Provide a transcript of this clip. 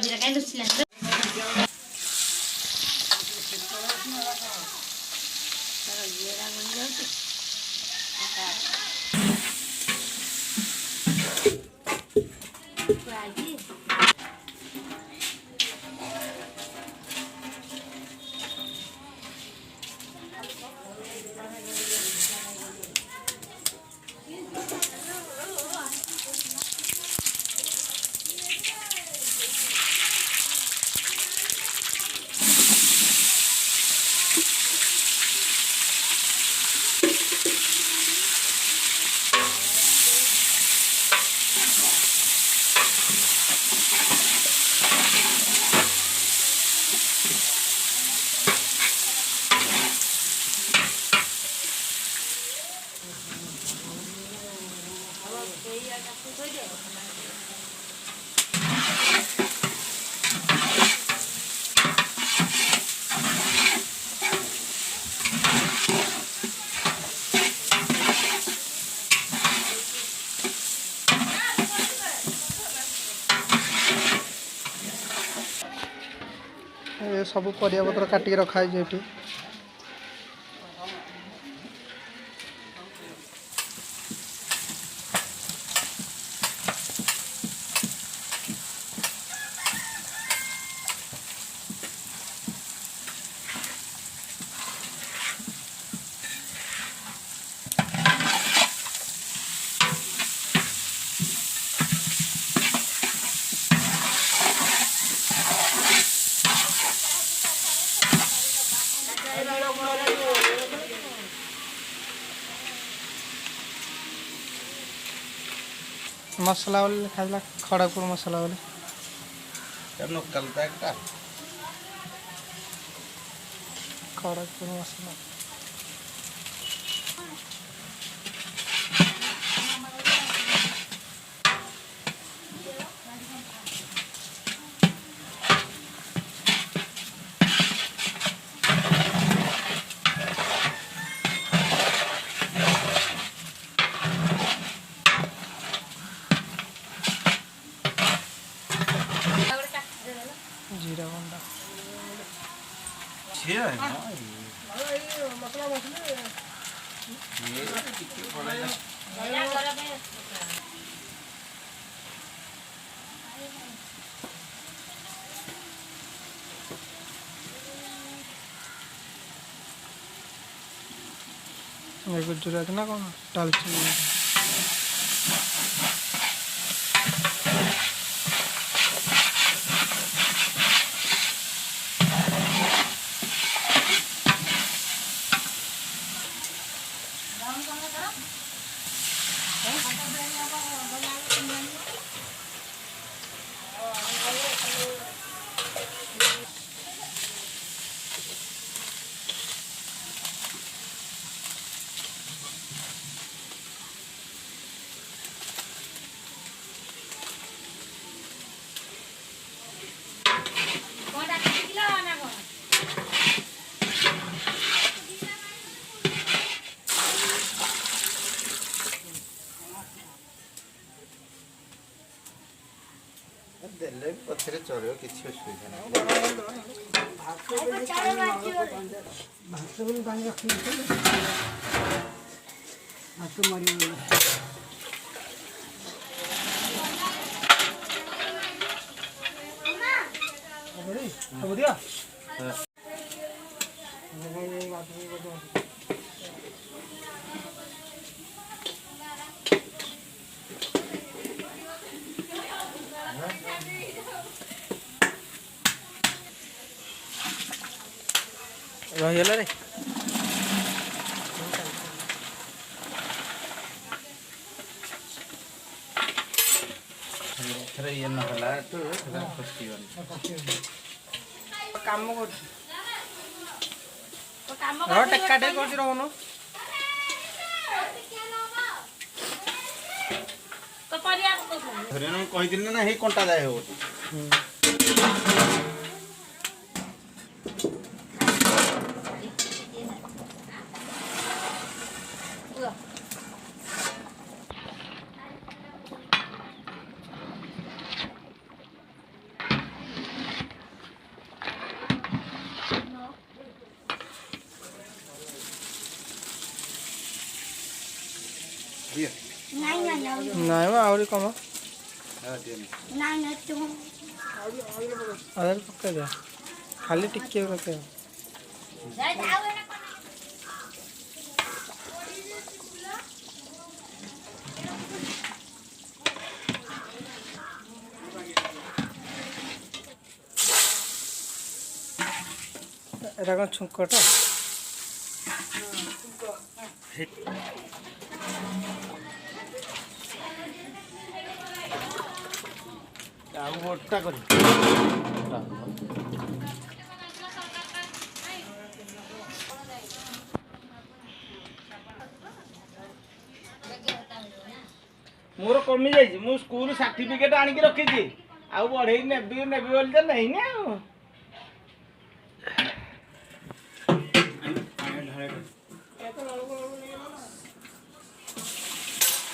दिरा काई लुचिलान ये सब परिया पत्र काटिक रखाई ये मसला वाले खाइला खड़गपुर मसला वाले खड़गपुर मसला जीरा गुंडा गुजरात ना कौन दालचीनी देले पथरे चढ़ो किसी असुविधा नहीं रहीगला रे थरे ये न होला तो थरा फस्टिवन काम कर रो टेक्का टे कर रहनो तो परिया को थरे न कहि दिन ना हे कंटा जाय हो ନାଇଁ ମ ଆହୁରି କମ ନାଇଁ ତୁ ଅଧାରେ ପକେଇଦିଅ ଖାଲି ଟିକେ ପକେଇବ এটা କ'ଣ ଛୁଙ୍କଟା ଆଉ ଗୋଟା କରି ମୋର କମି ଯାଇଛି ମୁଁ ସ୍କୁଲ ସାର୍ଟିଫିକେଟ ଆଣିକି ରଖିଛି ଆଉ ବଢେଇ ନେବି ବୋଲି ତ ନେଇନି ଆଉ